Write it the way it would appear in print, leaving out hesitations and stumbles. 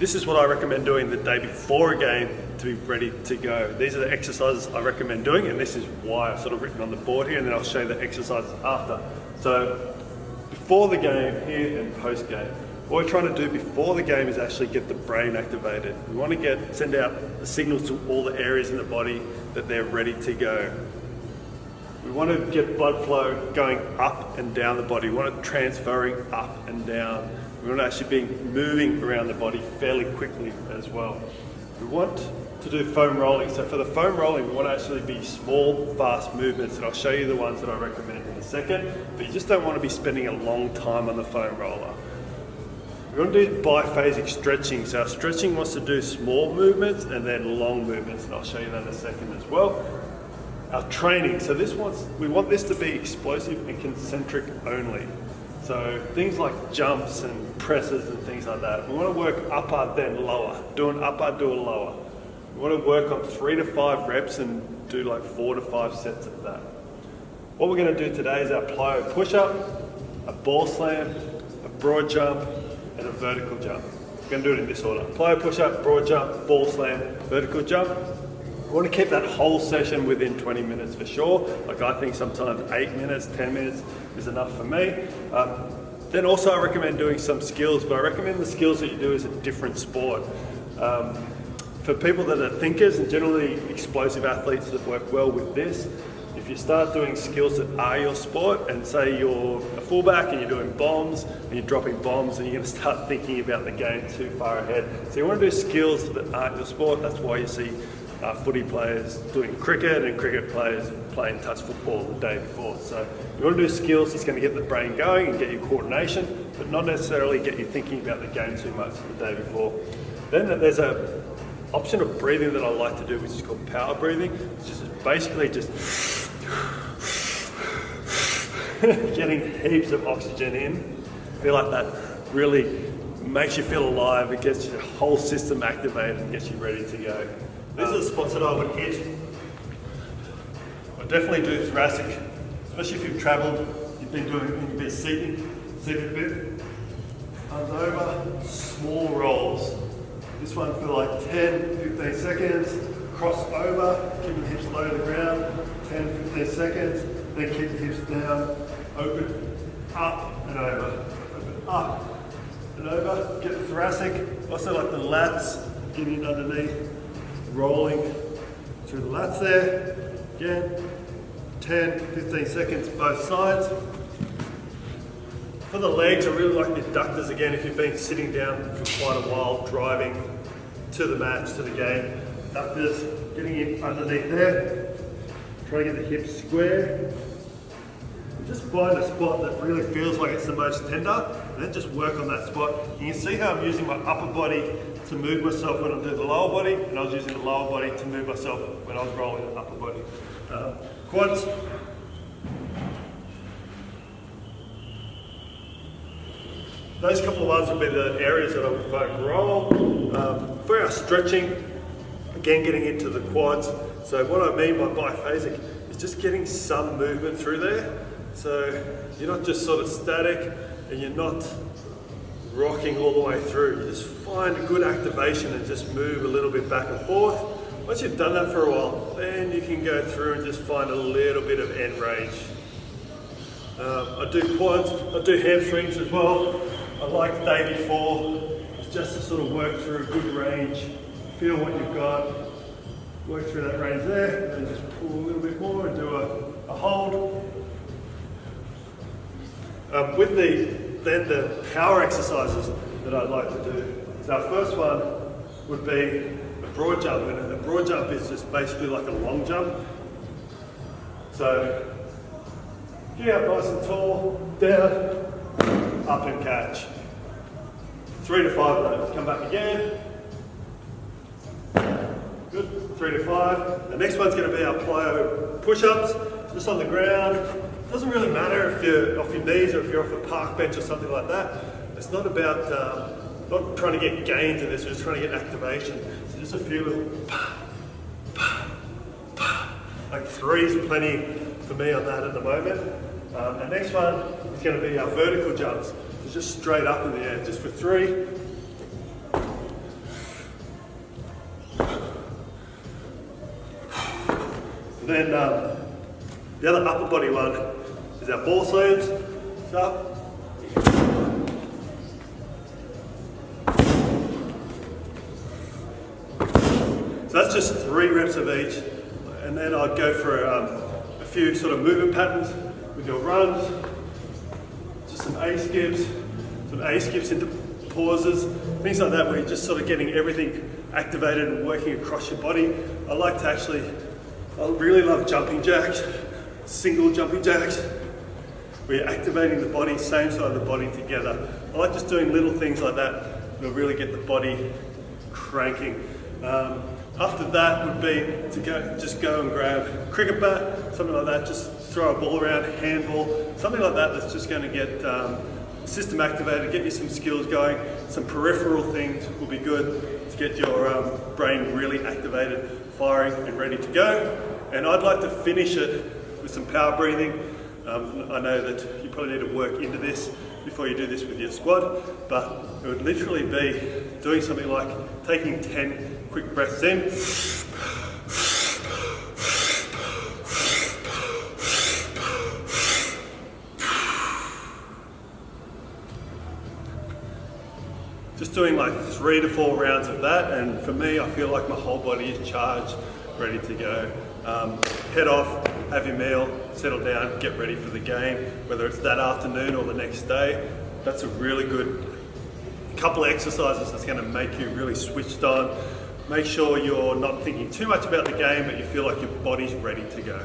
This is what I recommend doing the day before a game to be ready to go. These are the exercises I recommend doing, and this is why I've sort of written on the board here, and then I'll show you the exercises after. So before the game here and post game. What we're trying to do before the game is actually get the brain activated. We want to send out the signals to all the areas in the body that they're ready to go. We want to get blood flow going up and down the body. We want it transferring up and down. We want to actually be moving around the body fairly quickly as well. We want to do foam rolling. So for the foam rolling, we want to actually be small, fast movements, and I'll show you the ones that I recommend in a second, but you just don't want to be spending a long time on the foam roller. We want to do biphasic stretching. So our stretching wants to do small movements and then long movements, and I'll show you that in a second as well. Our training, so we want this to be explosive and concentric only. So things like jumps and presses and things like that. We want to work upper then lower. Do an upper, do a lower. We want to work on 3 to 5 reps and do like 4 to 5 sets of that. What we're going to do today is our plyo push-up, a ball slam, a broad jump, and a vertical jump. We're going to do it in this order. Plyo push-up, broad jump, ball slam, vertical jump. We want to keep that whole session within 20 minutes for sure. Like I think sometimes 8 minutes, 10 minutes is enough for me. Then also I recommend doing some skills, but I recommend the skills that you do as a different sport. For people that are thinkers and generally explosive athletes that work well with this, if you start doing skills that are your sport, and say you're a fullback and you're doing bombs and you're dropping bombs, and you're going to start thinking about the game too far ahead. So you want to do skills that aren't your sport. That's why you see footy players doing cricket and cricket players playing touch football the day before. So you want to do skills that's going to get the brain going and get your coordination, but not necessarily get you thinking about the game too much the day before. Then there's an option of breathing that I like to do, which is called power breathing, which is basically just getting heaps of oxygen in. I feel like that really makes you feel alive. It gets your whole system activated and gets you ready to go. These are the spots that I would hit. I definitely do thoracic, especially if you've travelled, you've been seated a bit. Arms over, small rolls. This one for like 10, 15 seconds. Cross over, keep your hips low to the ground, 10, 15 seconds. Then keep the hips down, open, up and over. Open, up and over. Get the thoracic. Also like the lats, getting underneath. Rolling through the lats there. Again, 10, 15 seconds both sides. For the legs, I really like the adductors again. If you've been sitting down for quite a while, driving to the match, to the game, adductors, getting in underneath there. Try to get the hips square. Just find a spot that really feels like it's the most tender, and then just work on that spot. You can see how I'm using my upper body to move myself when I'm doing the lower body, and I was using the lower body to move myself when I was rolling the upper body. Quads. Those couple of ones would be the areas that I would folk roll. For our stretching, again getting into the quads. So what I mean by biphasic is just getting some movement through there. So you're not just sort of static and you're not rocking all the way through. You just find a good activation and just move a little bit back and forth. Once you've done that for a while, then you can go through and just find a little bit of end range. I do quads, I do hamstrings as well. I like the day before, just to sort of work through a good range, feel what you've got, work through that range there, and then just pull a little bit more and do a hold. With the power exercises that I'd like to do. So our first one would be a broad jump, and a broad jump is just basically like a long jump. So get up nice and tall, down, up and catch. 3 to 5 of those. Come back again. Good. 3 to 5. The next one's going to be our plyo push-ups, just on the ground. Doesn't really matter if you're off your knees or if you're off a park bench or something like that. It's not about not trying to get gains in this, we're just trying to get activation. So just a few little like 3 is plenty for me on that at the moment. The next one is going to be our vertical jumps. So just straight up in the air, just for 3. then the other upper body one is our ball slams. So up. So that's just 3 reps of each, and then I'd go for a few sort of movement patterns with your runs, just some A skips into pauses, things like that, where you're just sort of getting everything activated and working across your body. I really love jumping jacks, single jumping jacks, where you're activating the body, same side of the body together. I like just doing little things like that that'll really get the body cranking. After that would be to go and grab a cricket bat, something like that, just throw a ball around, handball, something like that that's just going to get system activated, get you some skills going. Some peripheral things will be good to get your brain really activated, firing and ready to go. And I'd like to finish it with some power breathing. I know that you probably need to work into this before you do this with your squad, but it would literally be doing something like taking 10 quick breaths in, just doing like 3 to 4 rounds of that, and for me, I feel like my whole body is charged, ready to go. Head off, have your meal, settle down, get ready for the game, whether it's that afternoon or the next day. That's a really good couple of exercises that's going to make you really switched on. Make sure you're not thinking too much about the game, but you feel like your body's ready to go.